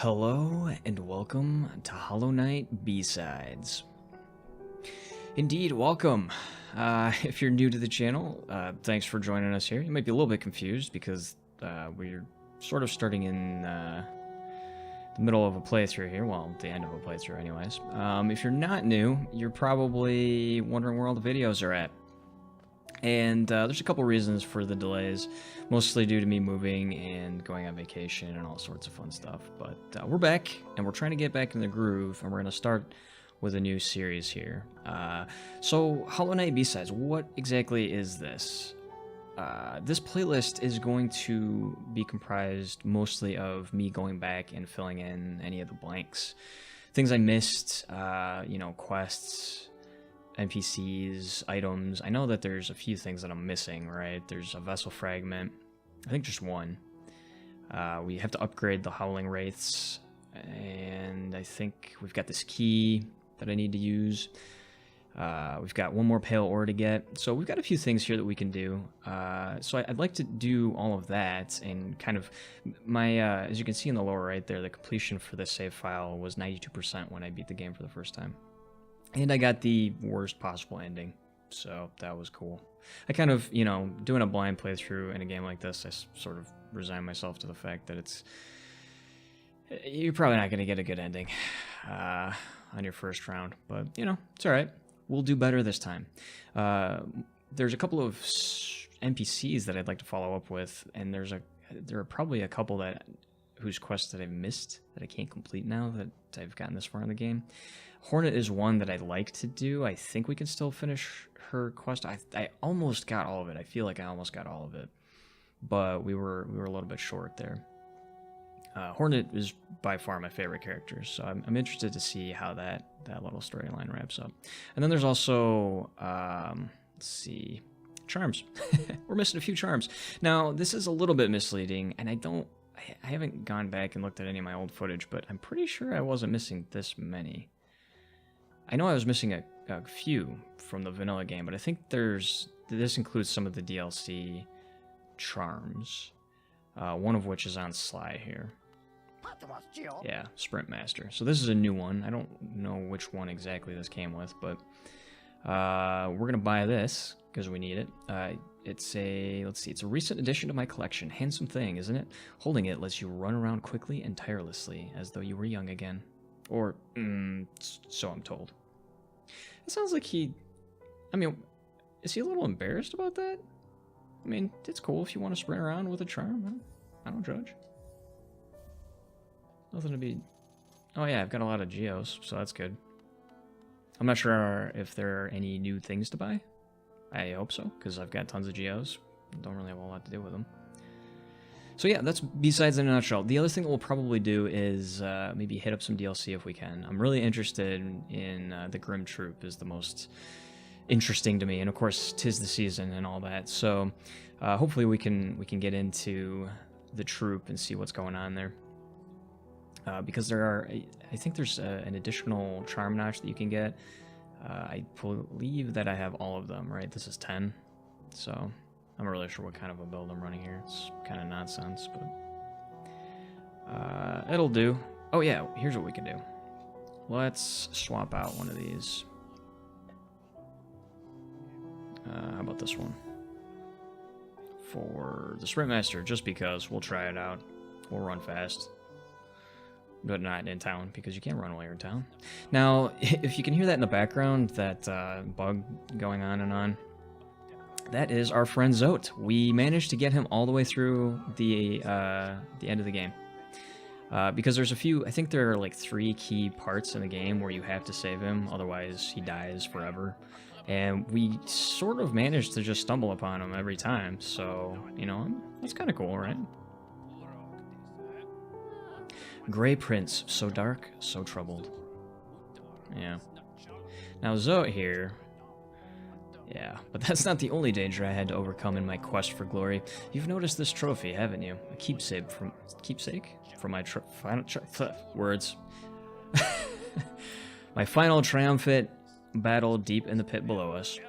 Hello and welcome to Hollow Knight B-Sides. Indeed, welcome. If you're new to the channel, thanks for joining us here. You might be a little bit confused because we're sort of starting in the middle of a playthrough here. Well, the end of a playthrough anyways. If you're not new, you're probably wondering where all the videos are at. And there's a couple reasons for the delays, mostly due to me moving and going on vacation and all sorts of fun stuff. But we're back, and we're trying to get back in the groove, and we're going to start with a new series here. So, Hollow Knight B-Sides, what exactly is this? This playlist is going to be comprised mostly of me going back and filling in any of the blanks. Things I missed, you know, quests, NPCs, items. I know that there's a few things that I'm missing, right? There's a vessel fragment. I think just one. We have to upgrade the Howling Wraiths, and I think we've got this key that I need to use. We've got one more pale ore to get, so we've got a few things here that we can do. So I'd like to do all of that, and kind of my, as you can see in the lower right there, the completion for this save file was 92% when I beat the game for the first time. And I got the worst possible ending, so that was cool. I kind of, you know, doing a blind playthrough in a game like this, I sort of resign myself to the fact that you're probably not going to get a good ending on your first round. But, you know, it's all right. We'll do better this time. There's a couple of NPCs that I'd like to follow up with, and there are probably a couple whose quests that I've missed that I can't complete now that I've gotten this far in the game. Hornet is one that I'd like to do. I think we can still finish her quest. I almost got all of it. I feel like I almost got all of it, but we were a little bit short there. Hornet is by far my favorite character, so I'm interested to see how that little storyline wraps up. And then there's also let's see, charms. We're missing a few charms. Now this is a little bit misleading, and I haven't gone back and looked at any of my old footage, but I'm pretty sure I wasn't missing this many. I know I was missing a few from the vanilla game, but I think this includes some of the DLC charms, one of which is on Sly here. Yeah, Sprint Master. So this is a new one. I don't know which one exactly this came with, but we're going to buy this because we need it. It's a recent addition to my collection. Handsome thing, isn't it? Holding it lets you run around quickly and tirelessly, as though you were young again. Or, so I'm told. It sounds like I mean, is he a little embarrassed about that? I mean, it's cool if you want to sprint around with a charm. I don't judge. Nothing to be... Oh yeah, I've got a lot of geos, so that's good. I'm not sure if there are any new things to buy. I hope so, because I've got tons of geos. Don't really have a lot to do with them. So yeah, that's B-Sides in a nutshell. The other thing that we'll probably do is maybe hit up some DLC if we can. I'm really interested in the Grim Troop is the most interesting to me, and of course, 'tis the season and all that. So hopefully we can get into the troop and see what's going on there. Because I think there's an additional charm notch that you can get. I believe that I have all of them, right? This is 10, so I'm not really sure what kind of a build I'm running here. It's kind of nonsense, but it'll do. Oh yeah, here's what we can do. Let's swap out one of these. How about this one? For the Sprint Master, just because. We'll try it out. We'll run fast. But not in town, because you can't run while you're in town. Now, if you can hear that in the background, that bug going on and on, that is our friend Zote. We managed to get him all the way through the end of the game. Because there's a few, I think there are like 3 key parts in the game where you have to save him, otherwise he dies forever. And we sort of managed to just stumble upon him every time, so, you know, that's kind of cool, right? Gray Prince, so dark, so troubled. Yeah. Now Zote here. Yeah, but that's not the only danger I had to overcome in my quest for glory. You've noticed this trophy, haven't you? A keepsake from my final words. My final triumphant battle deep in the pit below us.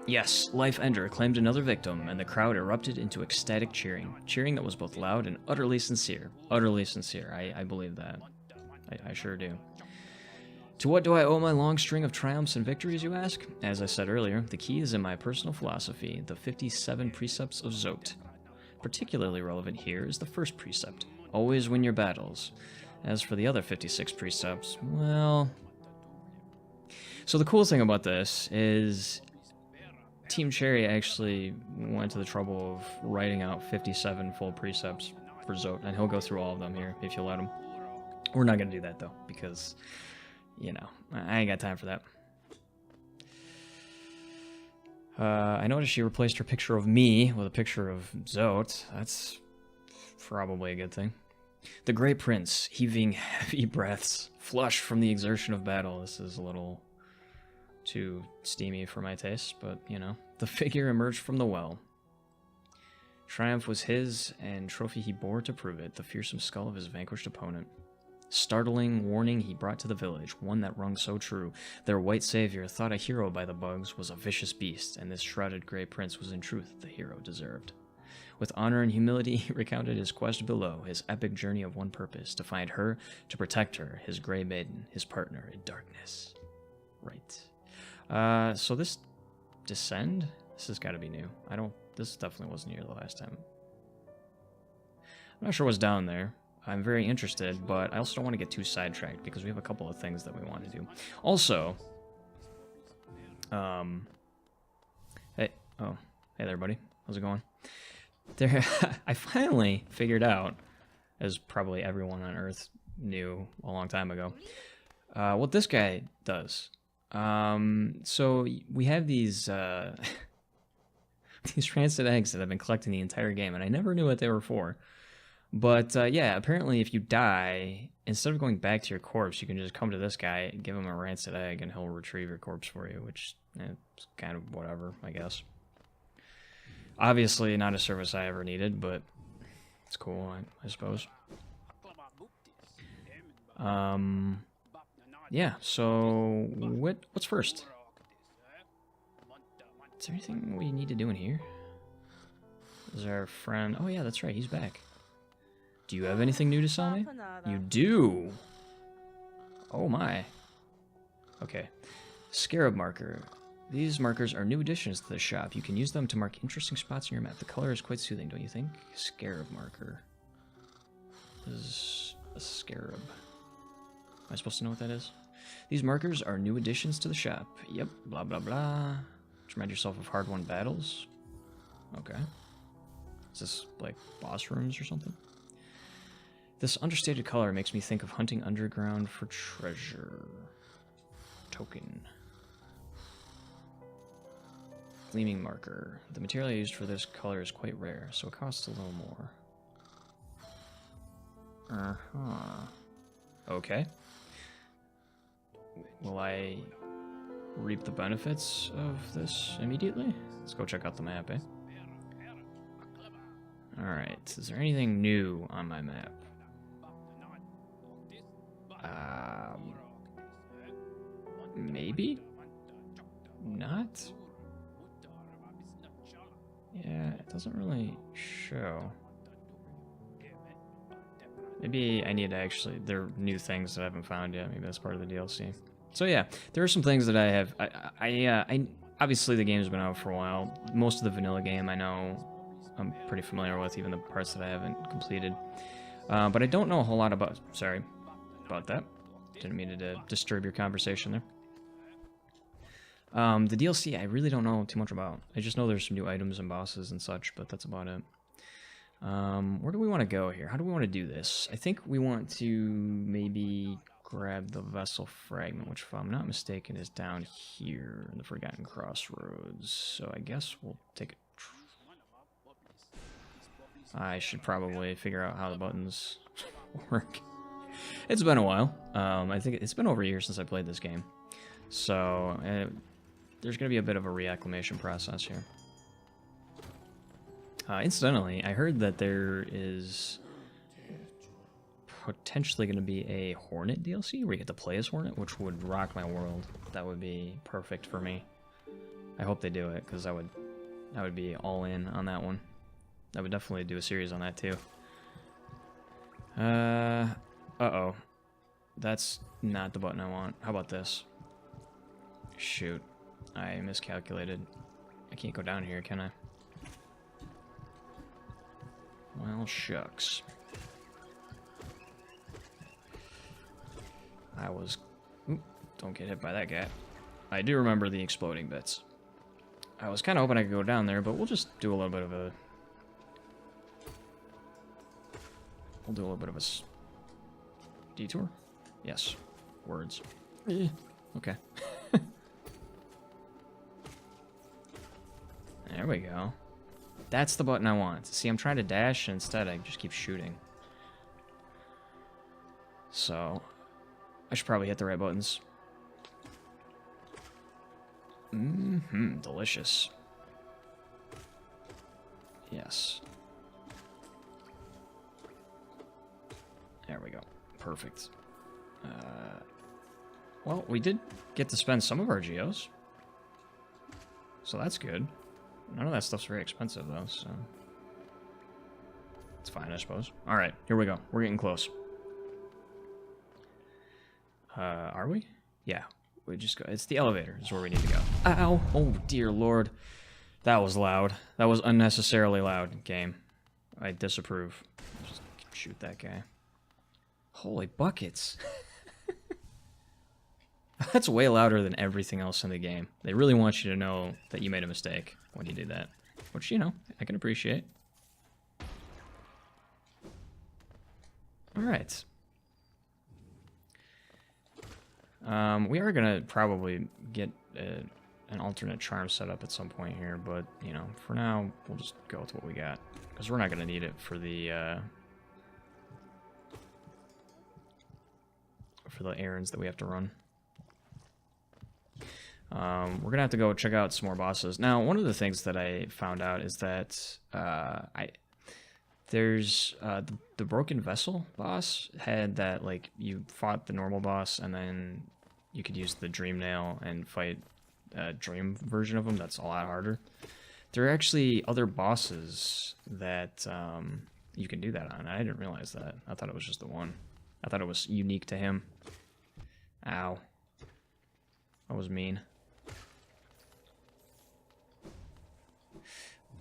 Yes, Life Ender claimed another victim, and the crowd erupted into ecstatic cheering. Cheering that was both loud and utterly sincere. Utterly sincere, I believe that. I sure do. To what do I owe my long string of triumphs and victories, you ask? As I said earlier, the key is in my personal philosophy, the 57 precepts of Zote. Particularly relevant here is the first precept, always win your battles. As for the other 56 precepts, well... So the cool thing about this is Team Cherry actually went to the trouble of writing out 57 full precepts for Zote, and he'll go through all of them here if you let him. We're not going to do that, though, because, you know, I ain't got time for that. I noticed she replaced her picture of me with a picture of Zote. That's probably a good thing. The Great Prince, heaving heavy breaths, flushed from the exertion of battle. This is a little too steamy for my taste, but, you know. The figure emerged from the well. Triumph was his, and trophy he bore to prove it, the fearsome skull of his vanquished opponent. Startling warning he brought to the village, one that rung so true. Their white savior, thought a hero by the bugs, was a vicious beast, and this shrouded Grey Prince was in truth the hero deserved. With honor and humility, he recounted his quest below, his epic journey of one purpose, to find her, to protect her, his Grey Maiden, his partner in darkness. Right. So this Descend? This has got to be new. This definitely wasn't here the last time. I'm not sure what's down there. I'm very interested, but I also don't want to get too sidetracked because we have a couple of things that we want to do. Also, hey there, buddy. How's it going? There, I finally figured out, as probably everyone on Earth knew a long time ago, what this guy does. So we have these these rancid eggs that I've been collecting the entire game, and I never knew what they were for. But, yeah, apparently if you die, instead of going back to your corpse, you can just come to this guy, give him a rancid egg, and he'll retrieve your corpse for you, which is kind of whatever, I guess. Obviously not a service I ever needed, but it's cool, I suppose. Yeah, so what's first? Is there anything we need to do in here? Is our friend... Oh, yeah, that's right, he's back. Do you have anything new to sell me? You do! Oh my. Okay. Scarab marker. These markers are new additions to the shop. You can use them to mark interesting spots in your map. The color is quite soothing, don't you think? Scarab marker. This is a scarab. Am I supposed to know what that is? These markers are new additions to the shop. Yep, blah blah blah. To remind yourself of hard-won battles. Okay. Is this like boss rooms or something? This understated color makes me think of hunting underground for treasure. Token. Gleaming marker. The material I used for this color is quite rare, so it costs a little more. Okay. Will I reap the benefits of this immediately? Let's go check out the map, eh? Alright, is there anything new on my map? Maybe? Not? Yeah, it doesn't really show. Maybe I need to actually... There are new things that I haven't found yet. Maybe that's part of the DLC. So yeah, there are some things that I have... I obviously the game's been out for a while. Most of the vanilla game I know I'm pretty familiar with, even the parts that I haven't completed. But I don't know a whole lot about... Sorry about that. Didn't mean to disturb your conversation there. The DLC I really don't know too much about. I just know there's some new items and bosses and such, but that's about it. Where do we want to go here? How do we want to do this? I think we want to maybe grab the vessel fragment, which if I'm not mistaken is down here in the Forgotten Crossroads. So I guess we'll take it. I should probably figure out how the buttons work. It's been a while. I think it's been over a year since I played this game. So there's going to be a bit of a reacclimation process here. Incidentally, I heard that there is potentially going to be a Hornet DLC where you get to play as Hornet, which would rock my world. That would be perfect for me. I hope they do it, because I would be all in on that one. I would definitely do a series on that too. Uh-oh. That's not the button I want. How about this? Shoot. I miscalculated. I can't go down here, can I? Well, shucks. I was... Oop, don't get hit by that guy. I do remember the exploding bits. I was kind of hoping I could go down there, but we'll just do a little bit of a... We'll do a little bit of a detour? Yes. Words. Okay. There we go. That's the button I want. See, I'm trying to dash, and instead I just keep shooting. So, I should probably hit the right buttons. Delicious. Yes. There we go. Perfect. Well, we did get to spend some of our geos. So that's good. None of that stuff's very expensive, though, so... It's fine, I suppose. Alright, here we go. We're getting close. Are we? Yeah. We just go... It's the elevator is where we need to go. Ow! Oh, dear lord. That was loud. That was unnecessarily loud, game. I disapprove. Just shoot that guy. Holy buckets. That's way louder than everything else in the game. They really want you to know that you made a mistake when you do that. Which, you know, I can appreciate. Alright. We are going to probably get an alternate charm set up at some point here, but, you know, for now, we'll just go with what we got. Because we're not going to need it for the errands that we have to run. We're gonna have to go check out some more bosses. Now, one of the things that I found out is that there's the Broken Vessel boss had that, like, you fought the normal boss and then you could use the Dream Nail and fight a Dream version of him. That's a lot harder. There are actually other bosses that you can do that on. I didn't realize that. I thought it was just the one. I thought it was unique to him. Ow. That was mean.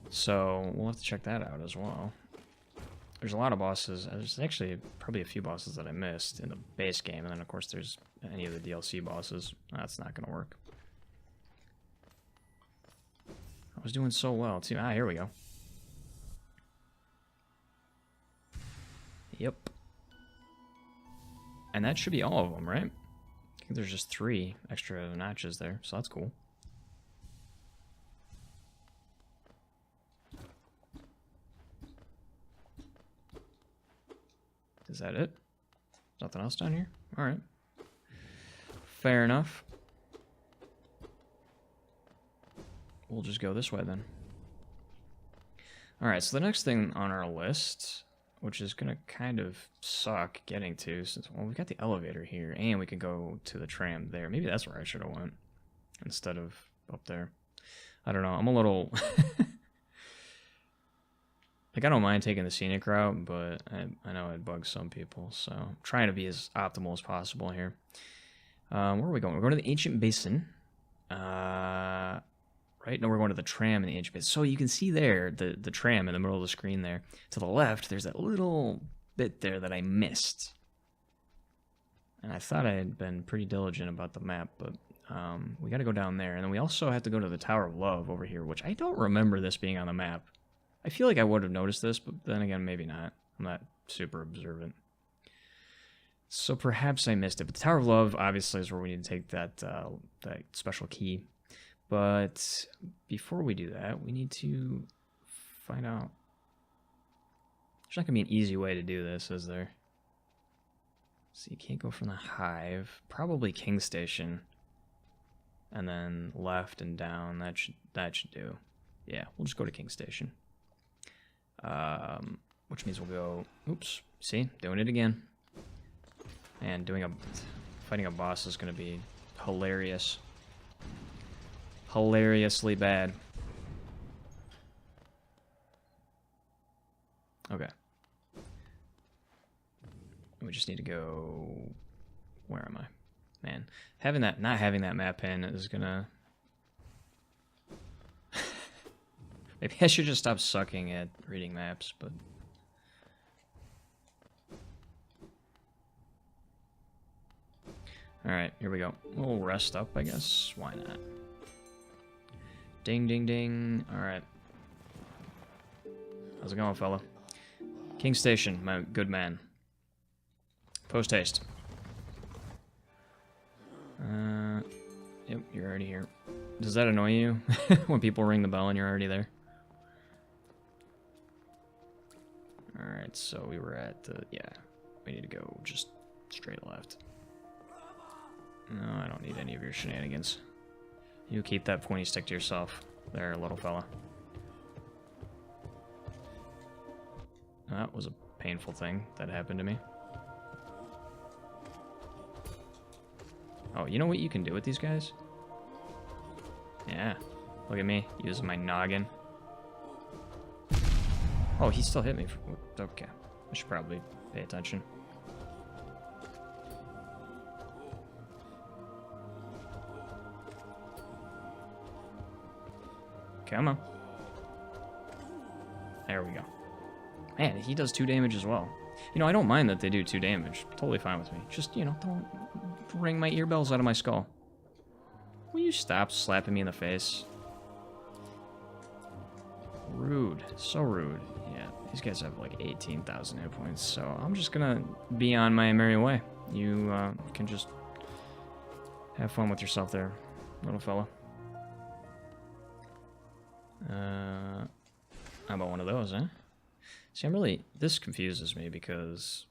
So, we'll have to check that out as well. There's a lot of bosses. There's actually probably a few bosses that I missed in the base game. And then, of course, there's any of the DLC bosses. That's not going to work. I was doing so well, too. Ah, here we go. Yep. And that should be all of them, right? I think there's just 3 extra notches there, so that's cool. Is that it? Nothing else down here? Alright. Fair enough. We'll just go this way then. Alright, so the next thing on our list, which is going to kind of suck getting to, since, well, we've got the elevator here, and we can go to the tram there. Maybe that's where I should have went, instead of up there. I don't know, I'm a little... Like, I don't mind taking the scenic route, but I know it bugs some people, so I'm trying to be as optimal as possible here. Where are we going? We're going to the Ancient Basin. Right? No, we're going to the tram in the Ancient Basin. So you can see there, the tram in the middle of the screen there. To the left, there's that little bit there that I missed. And I thought I had been pretty diligent about the map, but we got to go down there. And then we also have to go to the Tower of Love over here, which I don't remember this being on the map. I feel like I would have noticed this, but then again, maybe not. I'm not super observant. So perhaps I missed it. But the Tower of Love, obviously, is where we need to take that special key. But before we do that, we need to find out. There's not going to be an easy way to do this, is there? So you can't go from the Hive. Probably King Station. And then left and down. That should do. Yeah, we'll just go to King Station. Which means we'll go... Oops. See? Doing it again. And fighting a boss is going to be hilarious. hilariously bad. Okay. We just need to go... Where am I? Man, not having that map pen is gonna... Maybe I should just stop sucking at reading maps, but... Alright, here we go. We'll rest up, I guess. Why not? Ding, ding, ding. Alright. How's it going, fella? King Station, my good man. Post haste. Yep, you're already here. Does that annoy you? When people ring the bell and you're already there? Alright, so we were at the... Yeah, we need to go just straight left. No, I don't need any of your shenanigans. You keep that pointy stick to yourself there, little fella. That was a painful thing that happened to me. Oh, you know what you can do with these guys? Yeah, look at me, using my noggin. Oh, he still hit me. Okay, I should probably pay attention. Come on. There we go. Man, he does 2 damage as well. You know, I don't mind that they do 2 damage. Totally fine with me. Just, you know, don't ring my earbells out of my skull. Will you stop slapping me in the face? Rude. So rude. Yeah, these guys have like 18,000 hit points, so I'm just gonna be on my merry way. You can just have fun with yourself there, little fella. How about one of those, huh? See, this confuses me because...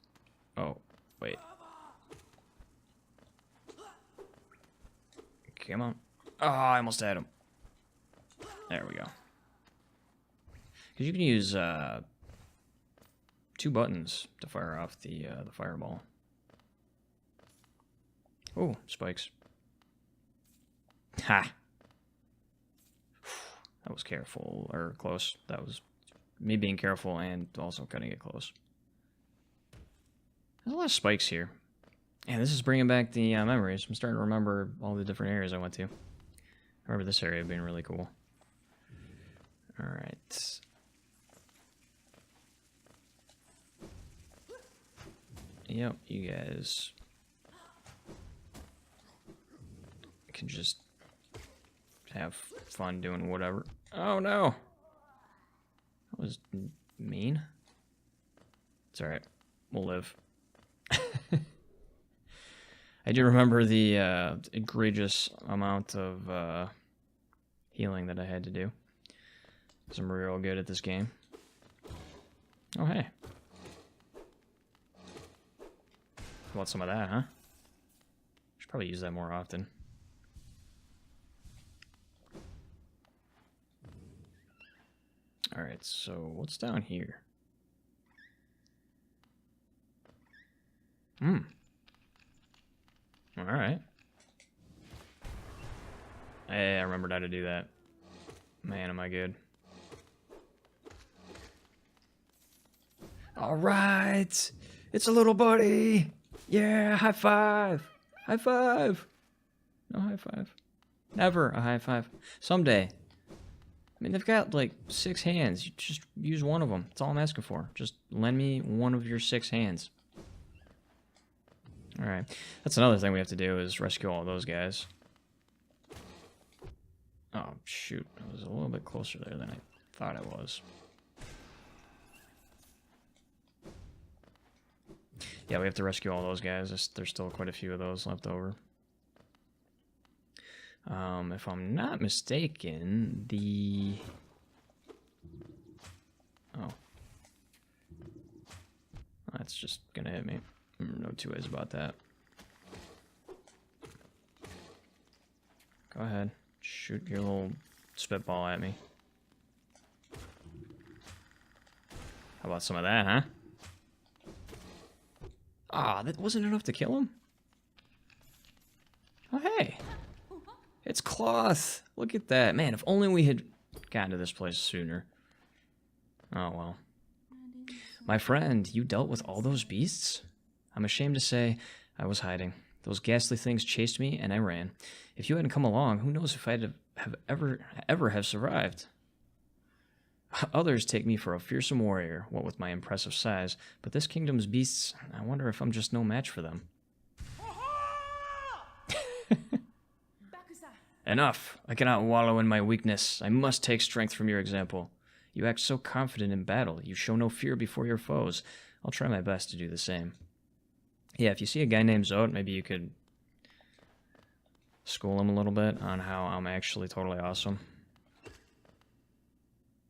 Oh, wait. Come on. Oh, I almost had him. There we go. Because you can use 2 buttons to fire off the fireball. Oh, spikes. Ha! That was careful, or close. That was me being careful and also cutting it close. There's a lot of spikes here. And this is bringing back the memories. I'm starting to remember all the different areas I went to. I remember this area being really cool. Alright. Yep, you guys can just have fun doing whatever. Oh no! That was mean. It's alright. We'll live. I do remember the egregious amount of healing that I had to do. Because I'm real good at this game. Oh, hey. How about some of that, huh? Should probably use that more often. Alright, so what's down here? Alright. Hey, I remembered how to do that. Man, am I good. Alright! It's a little buddy! Yeah, high five! High five! No high five. Never a high five. Someday. I mean, they've got like 6 hands. You just use one of them. That's all I'm asking for. Just lend me one of your 6 hands. Alright. That's another thing we have to do is rescue all those guys. Oh, shoot. I was a little bit closer there than I thought I was. Yeah, we have to rescue all those guys. There's still quite a few of those left over. If I'm not mistaken, the... Oh. That's just gonna hit me. No 2 ways about that. Go ahead. Shoot your little spitball at me. How about some of that, huh? Ah, that wasn't enough to kill him? Oh, hey. It's cloth! Look at that. Man, if only we had gotten to this place sooner. Oh, well. My friend, you dealt with all those beasts? I'm ashamed to say I was hiding. Those ghastly things chased me, and I ran. If you hadn't come along, who knows if I'd have ever have survived. Others take me for a fearsome warrior, what with my impressive size, but this kingdom's beasts, I wonder if I'm just no match for them. Enough! I cannot wallow in my weakness. I must take strength from your example. You act so confident in battle. You show no fear before your foes. I'll try my best to do the same. Yeah, if you see a guy named Zote, maybe you could school him a little bit on how I'm actually totally awesome.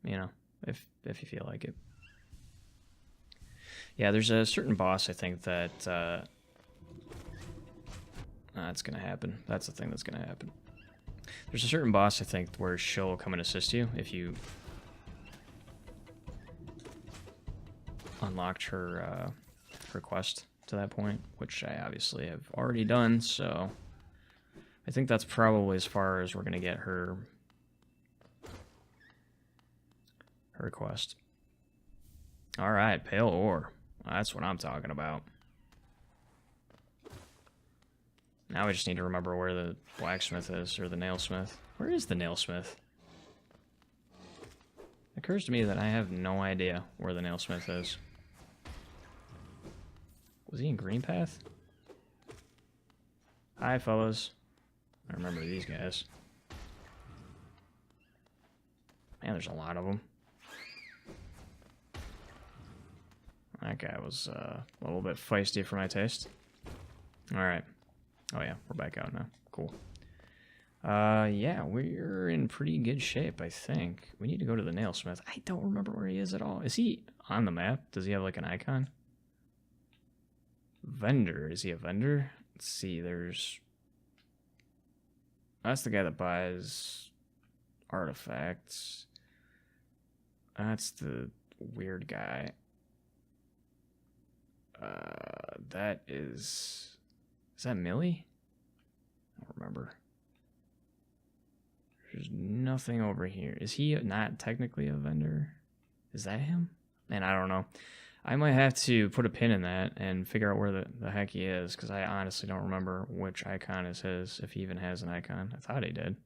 You know, if you feel like it. Yeah, there's a certain boss, I think, that that's gonna happen. That's the thing that's gonna happen. There's a certain boss, I think, where she'll come and assist you if you unlocked her quest to that point, which I obviously have already done, so I think that's probably as far as we're gonna get her quest. Alright, pale ore. That's what I'm talking about. Now we just need to remember where the blacksmith is, or the nailsmith. Where is the nailsmith? It occurs to me that I have no idea where the nailsmith is. Was he in Greenpath? Hi, fellas. I remember these guys. Man, there's a lot of them. That guy was a little bit feisty for my taste. Alright. Oh yeah, we're back out now. Cool. Yeah, we're in pretty good shape, I think. We need to go to the nailsmith. I don't remember where he is at all. Is he on the map? Does he have like an icon? Vendor. Is he a vendor? Let's see, there's... That's the guy that buys artifacts. That's the weird guy. That is... Is that Millie? I don't remember. There's nothing over here. Is he not technically a vendor? Is that him? Man, I don't know. I might have to put a pin in that and figure out where the heck he is, because I honestly don't remember which icon is his, if he even has an icon. I thought he did.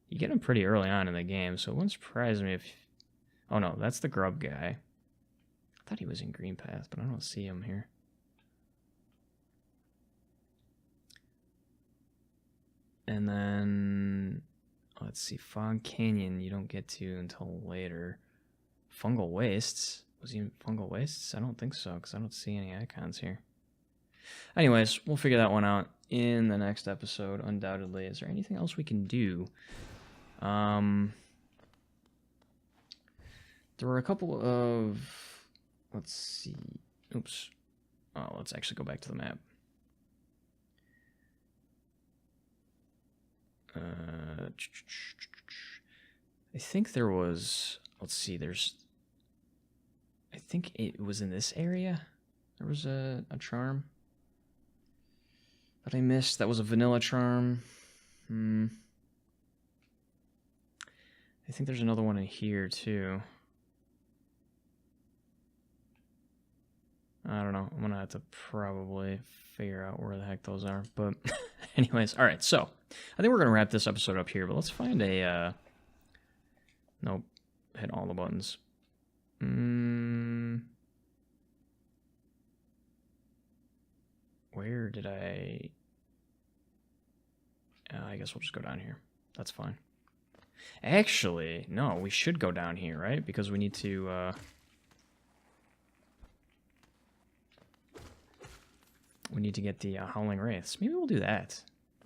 You get him pretty early on in the game, so it wouldn't surprise me if... Oh no, that's the grub guy. I thought he was in Greenpath, but I don't see him here. And then... Let's see, Fog Canyon you don't get to until later. Fungal Wastes? Was he in Fungal Wastes? I don't think so, because I don't see any icons here. Anyways, we'll figure that one out in the next episode, undoubtedly. Is there anything else we can do? There were a couple of... Let's see. Oops. Oh, let's actually go back to the map. I think there was... Let's see, there's... I think it was in this area. There was a charm that I missed. That was a vanilla charm. I think there's another one in here, too. I don't know. I'm going to have to probably figure out where the heck those are. But anyways, all right. So I think we're going to wrap this episode up here. But let's find a... Nope. Hit all the buttons. Where did I... I guess we'll just go down here. That's fine. Actually, no, we should go down here, right? Because we need to... We need to get the Howling Wraiths. Maybe we'll do that.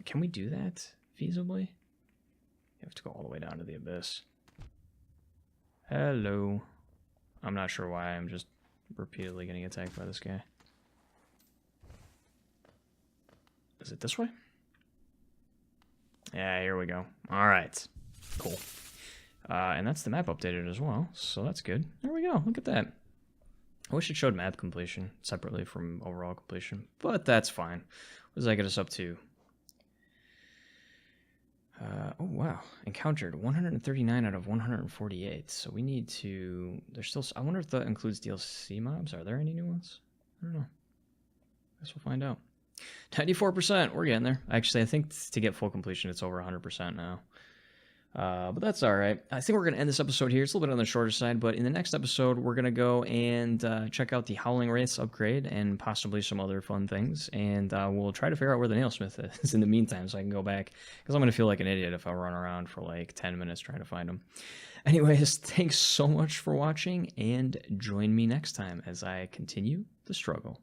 Can we do that feasibly? You have to go all the way down to the abyss. Hello. I'm not sure why. I'm just repeatedly getting attacked by this guy. Is it this way? Yeah, here we go. All right. Cool. And that's the map updated as well, so that's good. There we go. Look at that. I wish it showed map completion separately from overall completion, but that's fine. What does that get us up to? Oh, wow. Encountered 139 out of 148. So we need to... There's still... I wonder if that includes DLC mobs. Are there any new ones? I don't know. Guess we'll find out. 94%. We're getting there. Actually, I think to get full completion, it's over 100% now. But that's all right. I think we're going to end this episode here. It's a little bit on the shorter side, but in the next episode, we're going to go and check out the Howling Wraiths upgrade and possibly some other fun things. And we'll try to figure out where the Nailsmith is in the meantime so I can go back, because I'm going to feel like an idiot if I run around for like 10 minutes trying to find them. Anyways, thanks so much for watching, and join me next time as I continue the struggle.